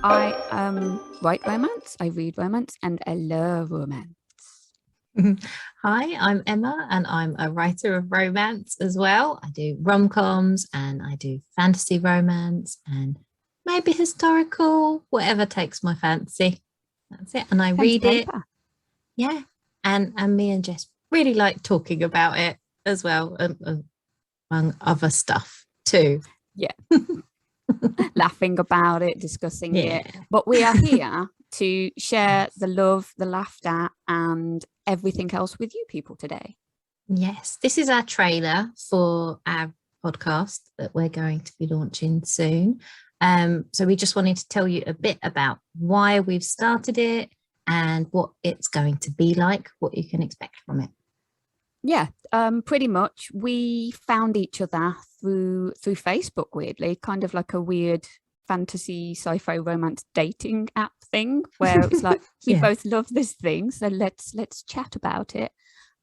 I write romance, I read romance, and I love romance. Hi, I'm Emma, and I'm a writer of romance as well. I do rom-coms and I do fantasy romance and maybe historical, whatever takes my fancy. That's it. And I Pen to read it. paper. Yeah. And me and Jess really like talking about it as well, among other stuff too. Yeah. Laughing about it, discussing Yeah. it. But we are here to share the love, the laughter, and everything else with you people today. Yes, this is our trailer for our podcast that we're going to be launching soon. So we just wanted to tell you a bit about why we've started it and what it's going to be like, what you can expect from it. Yeah, pretty much. We found each other through Facebook, weirdly, kind of like a weird fantasy sci-fi romance dating app thing where it's like we both love this thing, so let's chat about it.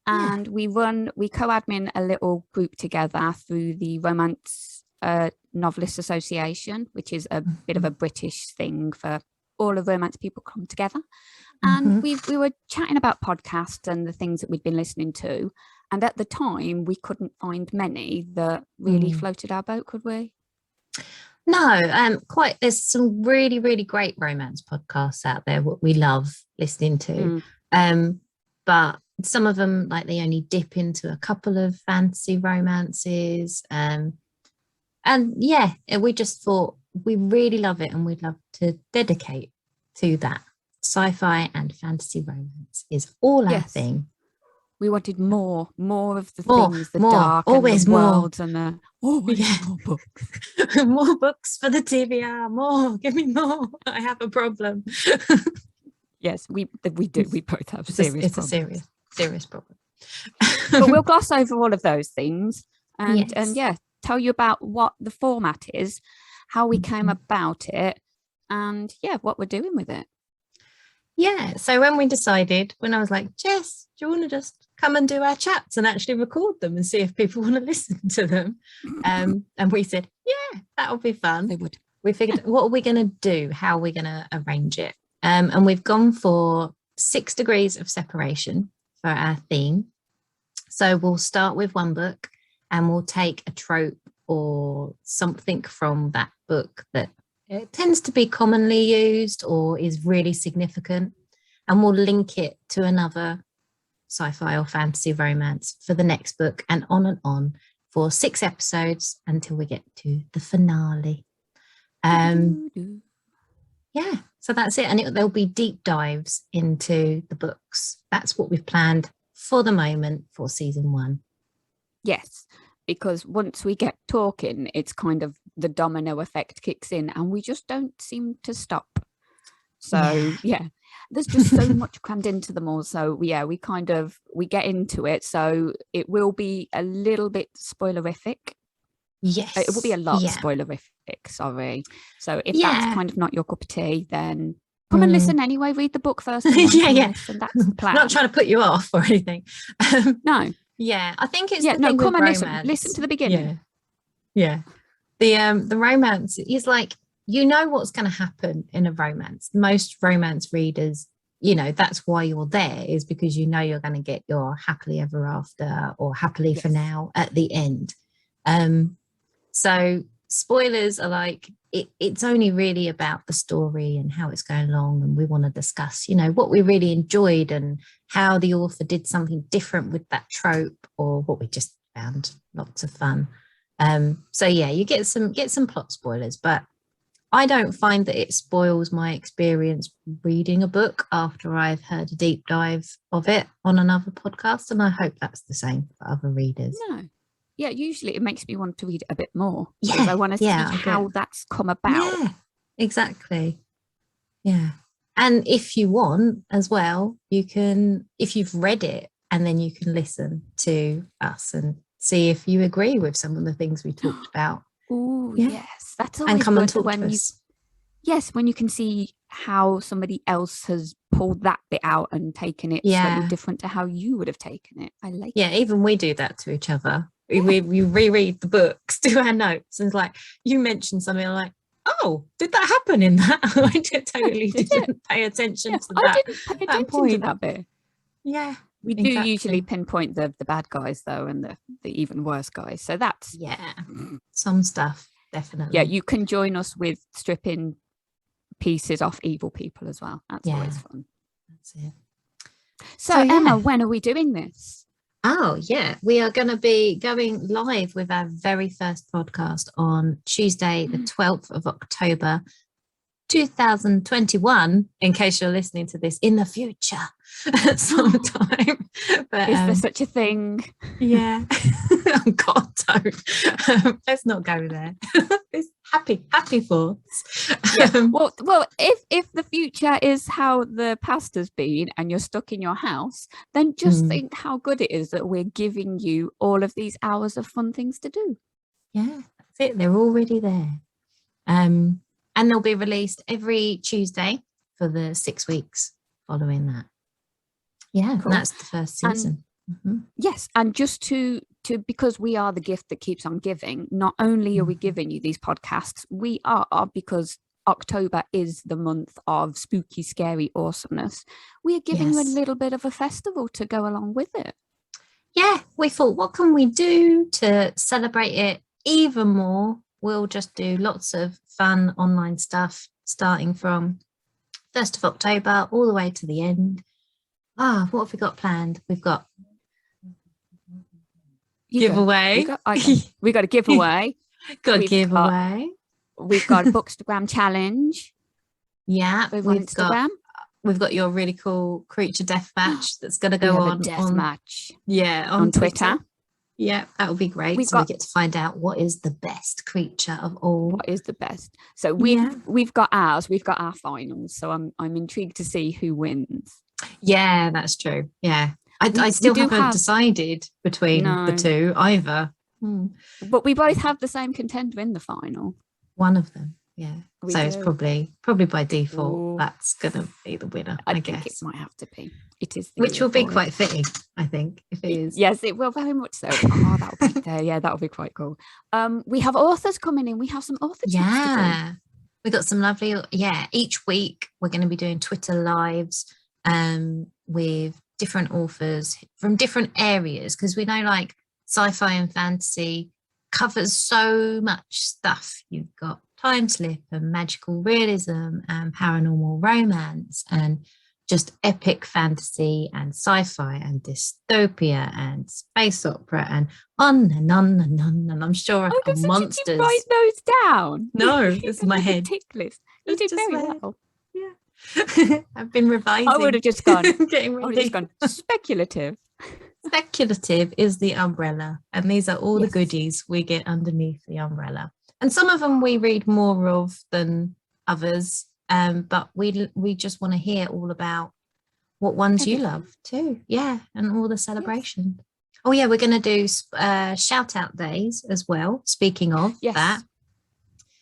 And we co-admin a little group together through the Romance Novelist Association, which is a bit of a British thing for all of romance people come together. And we were chatting about podcasts and the things that we'd been listening to. And at the time, we couldn't find many that really floated our boat, could we? No, there's some really, really great romance podcasts out there, what we love listening to. But some of them, like, they only dip into a couple of fantasy romances. And yeah, we just thought we really love it and we'd love to dedicate to that. Sci-fi and fantasy romance is all our thing. We wanted more of the things, the more, dark always and the more. worlds and the more books. More books for the TBR, more, give me more. I have a problem. Yes, we do. We both have serious problems. It's a serious problem. But we'll gloss over all of those things and tell you about what the format is, how we came about it, and what we're doing with it. Yeah, so when I was like, Jess, do you want to just come and do our chats and actually record them and see if people want to listen to them? And we said, yeah, that'll be fun. They would. We figured, what are we going to do? How are we going to arrange it? And we've gone for 6 degrees of separation for our theme. So we'll start with one book and we'll take a trope or something from that book that it tends to be commonly used or is really significant, and we'll link it to another sci-fi or fantasy romance for the next book, and on for 6 episodes until we get to the finale. So that's it. And there'll be deep dives into the books. That's what we've planned for the moment for season 1. Yes, because once we get talking, it's kind of the domino effect kicks in and we just don't seem to stop. So there's just so much crammed into them all. So we get into it. So it will be a little bit spoilerific. Yes. It will be a lot spoilerific, sorry. So if that's kind of not your cup of tea, then come and listen anyway. Read the book first. And then listen. That's the plan. Not trying to put you off or anything. No. Yeah, I think it's come and listen to the beginning. Yeah. The romance is like, you know what's going to happen in a romance. Most romance readers, that's why you're there, is because you know you're going to get your happily ever after or happily for now at the end. So spoilers are like, it's only really about the story and how it's going along, and we want to discuss, what we really enjoyed and how the author did something different with that trope, or what we just found lots of fun. You get some plot spoilers, but I don't find that it spoils my experience reading a book after I've heard a deep dive of it on another podcast, and I hope that's the same for other readers. No. Yeah, usually it makes me want to read a bit more. Because I want to see how that's come about. Yeah, exactly. Yeah. And if you want as well, you can, if you've read it, and then you can listen to us and see if you agree with some of the things we talked about. Oh, yes. That's always and come good and talk when to you us. Yes, when you can see how somebody else has pulled that bit out and taken it slightly different to how you would have taken it. I like it. Yeah, even we do that to each other. We reread the books, do our notes, and it's like, you mentioned something, I'm like, oh, did that happen in that? I totally didn't pay attention to that. I didn't pay attention to that bit. Yeah. We do usually pinpoint the bad guys though, and the even worse guys. So that's some stuff, definitely. Yeah, you can join us with stripping pieces off evil people as well. That's always fun. That's it. So Emma, when are we doing this? Oh yeah, we are going to be going live with our very first podcast on Tuesday, the 12th of October, 2021, in case you're listening to this in the future at some time. But, is there such a thing? Yeah. Oh God, don't. Let's not go there. It's happy thoughts. Yeah. Well, if the future is how the past has been and you're stuck in your house, then just think how good it is that we're giving you all of these hours of fun things to do. Yeah, that's it. They're already there. And they'll be released every Tuesday for the 6 weeks following that. Yeah, cool. That's the first season. Yes, and just to because we are the gift that keeps on giving, not only are we giving you these podcasts, we are, because October is the month of spooky, scary awesomeness, we are giving you a little bit of a festival to go along with it. Yeah, we thought, what can we do to celebrate it even more? We'll just do lots of fun online stuff starting from 1st of October all the way to the end. What have we got planned? We've got giveaway. We got a giveaway. We've got a Bookstagram challenge. Yeah, over on Instagram. We've got your really cool creature death match that's going to go on. Match. Yeah, on Twitter. Yeah, that would be great. We get to find out what is the best creature of all. What is the best? So we've got ours. We've got our finals. So I'm intrigued to see who wins. Yeah, that's true. Yeah, I still haven't decided between the two either. But we both have the same contender in the final. One of them, yeah. It's probably by default that's gonna be the winner. I guess it might have to be. It is, which will be quite fitting, I think, if it is. Yes, it will very much so. That'll be there. Yeah, that'll be quite cool. We have authors coming in. We have some author chats to do. We got some lovely. Yeah, each week we're going to be doing Twitter lives with different authors from different areas, because we know like sci-fi and fantasy covers so much stuff. You've got time slip and magical realism and paranormal romance and just epic fantasy and sci-fi and dystopia and space opera and on and on and on. And I'm sure monsters. Did you write those down? No, this is my head. Tick list. You did very well. Yeah. I've been revising. I would have just gone. Getting Speculative. Speculative is the umbrella, and these are all the goodies we get underneath the umbrella. And some of them we read more of than others. But we just want to hear all about what ones you love too. Yeah, and all the celebration. Yes. Oh yeah, we're going to do shout out days as well. Speaking of that,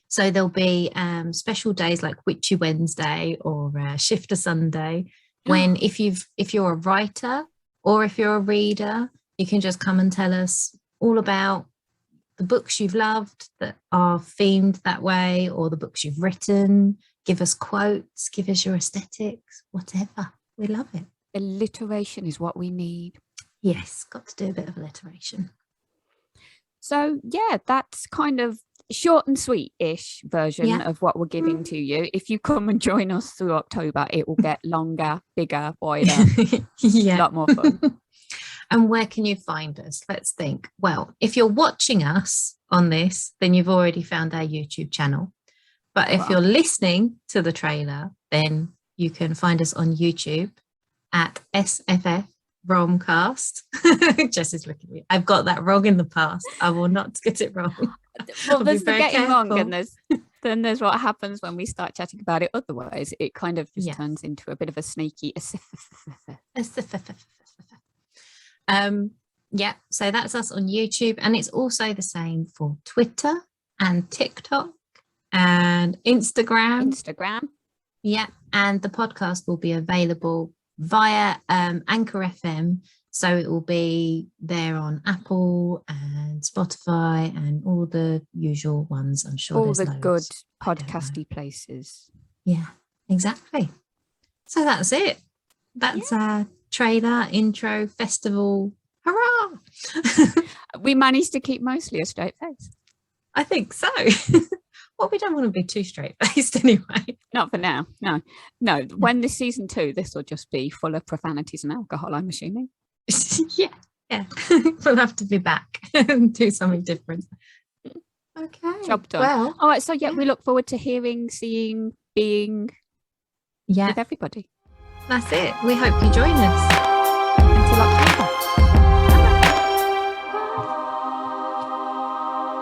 so there'll be special days like Witchy Wednesday or Shifter Sunday, when if you're a writer or if you're a reader, you can just come and tell us all about the books you've loved that are themed that way, or the books you've written. Give us quotes, give us your aesthetics, whatever. We love it. Alliteration is what we need. Yes, got to do a bit of alliteration. So yeah, that's kind of short and sweet-ish version of what we're giving to you. If you come and join us through October, it will get longer, bigger, wider, a lot more fun. And where can you find us? Let's think. Well, if you're watching us on this, then you've already found our YouTube channel. But if you're listening to the trailer, then you can find us on YouTube at SFFRomCast. Jess is looking at me. I've got that wrong in the past. I will not get it wrong. Well, there's the getting wrong, and there's what happens when we start chatting about it. Otherwise, it kind of just turns into a bit of a snaky. So that's us on YouTube, and it's also the same for Twitter and TikTok and Instagram. Yeah, and the podcast will be available via Anchor FM. So it will be there on Apple and Spotify and all the usual ones. I'm sure all there's the loads. good podcasty places. Yeah, exactly. So that's it. That's our trailer, intro, festival. Hurrah! We managed to keep mostly a straight face. I think so. Well, we don't want to be too straight-faced anyway. Not for now. No. When this season 2, this will just be full of profanities and alcohol, I'm assuming. Yeah. We'll have to be back and do something different. Okay. Job done. Well, all right. So we look forward to hearing, seeing, being with everybody. That's it. We hope you join us. Until October.